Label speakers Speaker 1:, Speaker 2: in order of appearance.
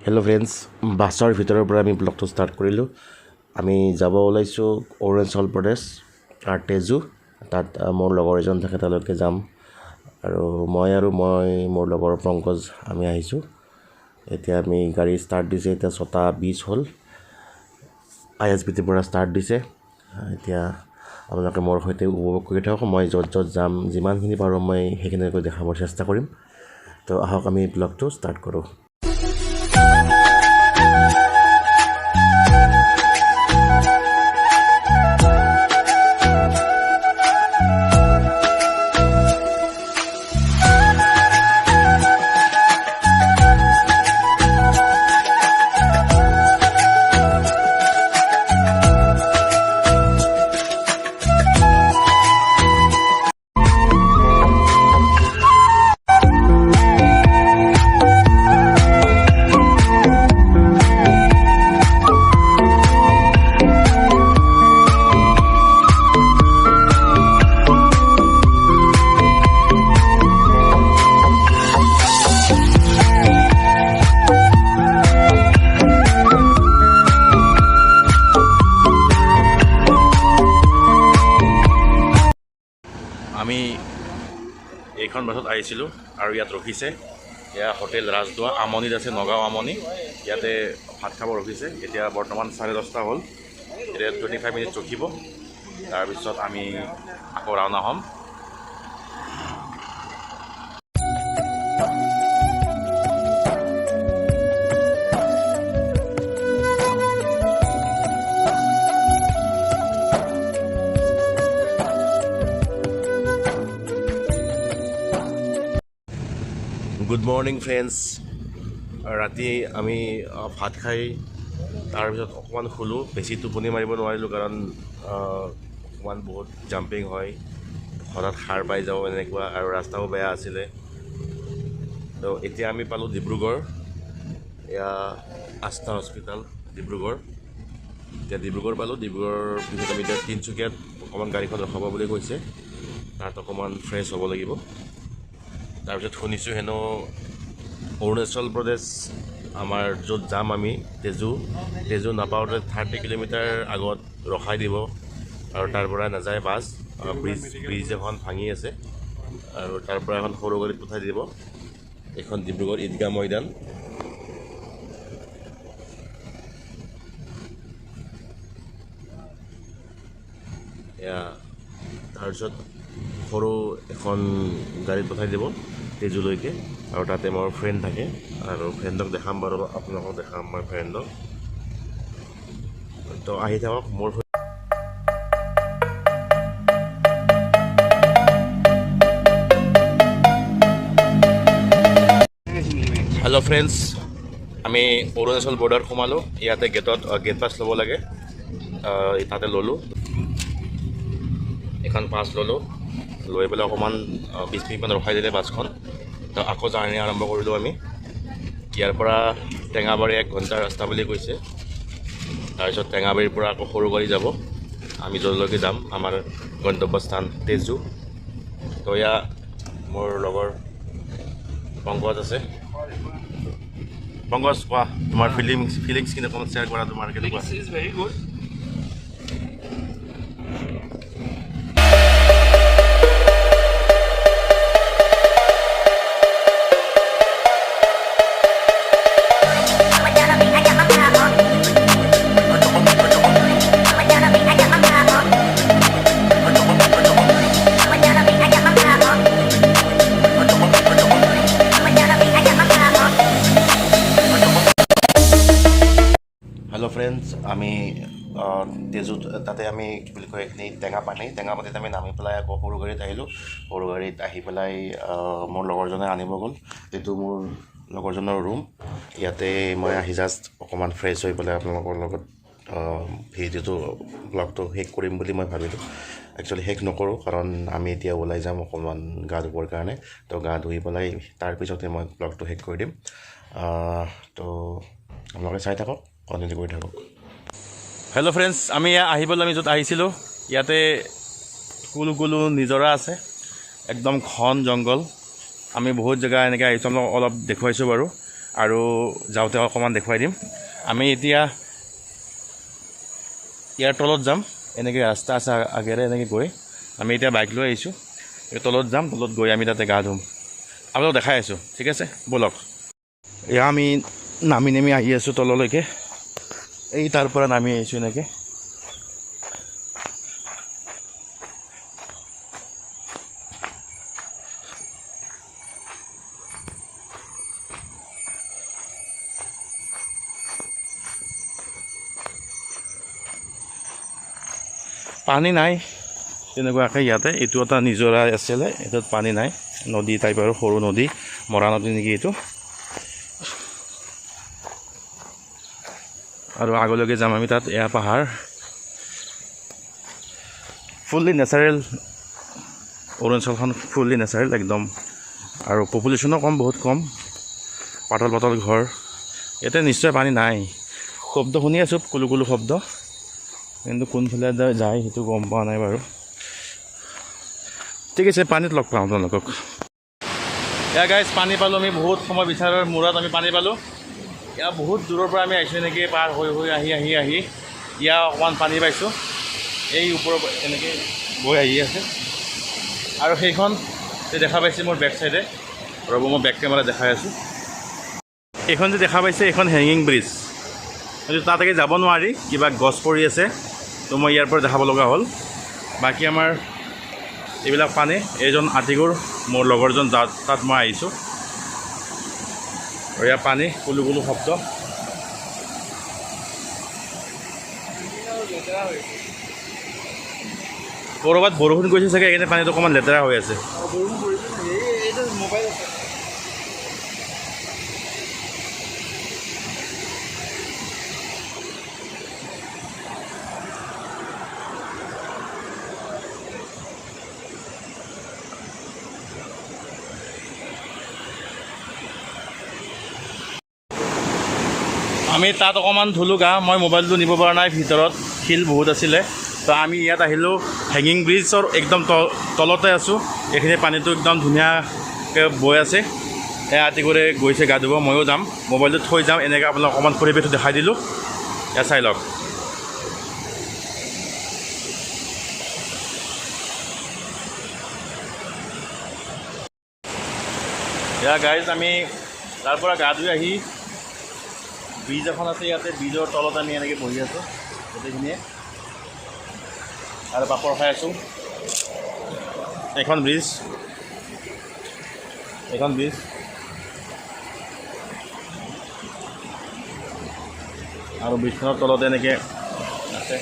Speaker 1: Hello' friends, বাছৰ ভিতৰৰ পৰা আমি ব্লগটো ষ্টাৰ্ট কৰিলোঁ। আমি যাব ওলাইছোঁ অৰুণাচল প্ৰদেশ আৰু তেজু। তাত মোৰ লগৰ এজন থাকে, তালৈকে যাম। আৰু মোৰ লগৰ পংকজ আমি আহিছোঁ। এতিয়া আমি গাড়ী ষ্টাৰ্ট দিছে, এতিয়া 6:20 হ'ল। ISBTৰ পৰা ষ্টাৰ্ট দিছে। এতিয়া আপোনালোকে মোৰ সৈতে উপভোগ কৰি থাকক। মই য'ত যাম, যিমানখিনি পাৰোঁ মই সেইখিনিকৈ দেখাবৰ চেষ্টা কৰিম। তো আহক আমি ব্লগটো ষ্টাৰ্ট কৰোঁ। আমি এইখন বাছত আহিছিলোঁ আৰু ইয়াত ৰখিছে। এয়া হোটেল ৰাজদোৱা, আমনিত আছে, নগাঁও আমনি। ইয়াতে ভাত খাব ৰখিছে। এতিয়া বৰ্তমান 10:30 হ'ল। এতিয়া 25 মিনিট ৰখিব, তাৰপিছত আমি আকৌ ৰাওনা হ'ম। Good morning friends. ৰাতি আমি ভাত খাই তাৰপিছত অকণমান শুলোঁ। বেছি টোপনি মাৰিব নোৱাৰিলোঁ, কাৰণ অকণমান বহুত জাম্পিং হয়, হঠাৎ সাৰ পাই যাওঁ এনেকুৱা, আৰু ৰাস্তাও বেয়া আছিলে। তো এতিয়া আমি পালোঁ ডিব্ৰুগড়। এয়া আস্থা হস্পিটেল ডিব্ৰুগড়। এতিয়া ডিব্ৰুগড় পালোঁ। ডিব্ৰুগড়ৰ পিছত আমি এতিয়া তিনিচুকীয়াত অকণমান গাড়ীখন ৰখাব বুলি কৈছে। তাত অকণমান ফ্ৰেছ হ'ব লাগিব। তাৰপিছত শুনিছোঁ হেনো অৰুণাচল প্ৰদেশ আমাৰ য'ত যাম আমি, তেজু নাপাওঁতে 30 কিলোমিটাৰ আগত ৰখাই দিব, আৰু তাৰ পৰা নাযায় বাছ। ব্ৰিজ এখন ভাঙি আছে, আৰু তাৰ পৰা এখন সৰু গাড়ীত পঠাই দিব। এইখন ডিব্ৰুগড় ঈদগাহ ময়দান। এয়া তাৰপিছত সৰু এখন গাড়ীত পঠাই দিব তেজুলৈকে, আৰু তাতে মোৰ ফ্ৰেণ্ড থাকে, আৰু ফ্ৰেণ্ডক দেখাম বাৰু, আপোনালোকক দেখাম মই ফ্ৰেণ্ডক। তো আহি থাকক মোৰ। হেল্ল' ফ্ৰেণ্ডছ, আমি অৰুণাচল বৰ্ডাৰ সোমালোঁ। ইয়াতে গেট পাছ ল'ব লাগে। তাতে ল'লোঁ, এখন পাছ ল'লোঁ। লৈ পেলাই অকণমান 20 মিনিটমান ৰখাই দিলে বাছখন। তো আকৌ জাৰ্ণি আৰম্ভ কৰিলোঁ আমি। ইয়াৰ পৰা টেঙাবাৰী 1 ঘণ্টাৰ ৰাস্তা বুলি কৈছে। তাৰপিছত টেঙাবাৰীৰ পৰা আকৌ সৰু গাড়ী যাব, আমি য'লৈকে যাম, আমাৰ গন্তব্যস্থান তেজু। তো এয়া মোৰ লগৰ পংকজ আছে। পংকজ, কোৱা তোমাৰ ফিলিংছখিনি অকণমান শ্বেয়াৰ কৰা। তোমাৰ কেনেকুৱা?
Speaker 2: It's very good.
Speaker 1: Hello' friends, আমি তেজুত তাতে আমি কি বুলি কয়, এইখিনি টেঙাপানীত আমি নামি পেলাই আকৌ সৰু গাড়ীত আহিলোঁ। সৰু গাড়ীত আহি পেলাই মোৰ লগৰজনে আনিব গ'ল। এইটো মোৰ লগৰজনৰ ৰুম। ইয়াতে মই আহি জাষ্ট অকণমান ফ্ৰেছ হৈ পেলাই আপোনালোকৰ লগত ব্লগটো শেষ কৰিম বুলি মই ভাবিলোঁ। একচুৱেলি শেষ নকৰোঁ, কাৰণ আমি এতিয়া ওলাই যাম অকণমান গা ধুবৰ কাৰণে। তো গা ধুই পেলাই তাৰপিছতে মই ব্লগটো শেষ কৰি দিম। তো আপোনালোকে চাই থাকক, কণ্টিনিউ কৰি থাকক। হেল্ল' ফ্ৰেণ্ডছ, আমি আহিবলৈ য'ত আহিছিলোঁ, ইয়াতে কুলো নিজৰা আছে, একদম ঘন জংঘল। আমি বহুত জেগা এনেকৈ আহিছোঁ, অলপ দেখুৱাইছোঁ বাৰু।
Speaker 2: আৰু যাওঁতে অকণমান দেখুৱাই দিম। আমি এতিয়া ইয়াৰ তলত যাম, এনেকৈ ৰাস্তা আছে আগেৰে এনেকৈ গৈ আমি এতিয়া বাইক লৈ আহিছোঁ। এই তলত যাম, তলত গৈ আমি তাতে গা ধুম, আপোনালোক দেখাই আছোঁ, ঠিক আছে ব'লক। এয়া আমি নামি আহি আছোঁ তললৈকে, এই তাৰ পৰা নামি আহিছোঁ এনেকৈ। পানী নাই তেনেকুৱাকৈ ইয়াতে, এইটো এটা নিজৰা আছিলে, এইটোত পানী নাই, নদী টাইপ আৰু সৰু নদী, মৰা নদী নেকি এইটো। আৰু আগলৈকে যাম আমি, তাত এয়া পাহাৰ, ফুল্লি নেচাৰেল, অৰুণাচলখন ফুল্লি নেচাৰেল একদম। আৰু পপুলেশ্যনো কম, বহুত কম, পাতল পাতল ঘৰ। ইয়াতে নিশ্চয় পানী নাই, শব্দ শুনি আছোঁ, কুলু কুলু শব্দ, কিন্তু কোনফালে যায় সেইটো গম পোৱা নাই বাৰু। ঠিক আছে, পানীত লগ পাওঁ আপোনালোকক। এয়া গাইজ পানী পালোঁ আমি, বহুত সময় বিচাৰৰ মূৰত আমি পানী পালোঁ। ইয়াৰ বহুত দূৰৰ পৰা আমি আহিছোঁ এনেকৈ পাৰ হৈ আহি ইয়াৰ অকণমান পানী পাইছোঁ। এই ওপৰৰ এনেকৈ গৈ আহি আছে, আৰু সেইখন যে দেখা পাইছে মোৰ বেক চাইডে, ৰ'ব মই বেক কেমেৰা দেখাই আছোঁ। এইখন যে দেখা পাইছে এইখন হেঙিং ব্ৰিজ, কিন্তু তাতে যাব নোৱাৰি, কিবা গছ পৰি আছে, তো মই ইয়াৰ পৰা দেখাব লগা হ'ল। বাকী আমাৰ এইবিলাক পানী, এইজন আতিগুৰ মোৰ লগৰজন তাত মই আহিছোঁ, আৰু ইয়াৰ পানী কুলু কুলু শব্দ। ক'ৰবাত বৰষুণ গৈছে চাগে, এইকাৰণে পানীটো অকণমান লেতেৰা হৈ আছে। আমি তাত অকণমান ধুলোঁ গা, মই মোবাইলটো নিব পৰা নাই, ভিতৰত শিল বহুত আছিলে। তো আমি ইয়াত আহিলোঁ, হেঙিং ব্ৰিজৰ একদম তলতে আছোঁ। এইখিনি পানীটো একদম ধুনীয়াকৈ বৈ আছে, আতিগুৰে গৈছে গা ধুব, ময়ো যাম, মোবাইলটো থৈ যাম, এনেকৈ আপোনাক অকণমান পৰিৱেশটো দেখাই দিলোঁ, এয়া চাই লওক। এয়া গাইজ আমি তাৰ পৰা গা ধুই আহি, ব্ৰিজ এখন আছে ইয়াতে, ব্ৰিজৰ তলত আমি এনেকৈ বহি আছোঁ গোটেইখিনিয়ে, আৰু পাপৰ খাই আছোঁ। এইখন ব্ৰিজ আৰু ব্ৰিজখনৰ তলতে এনেকৈ আছে।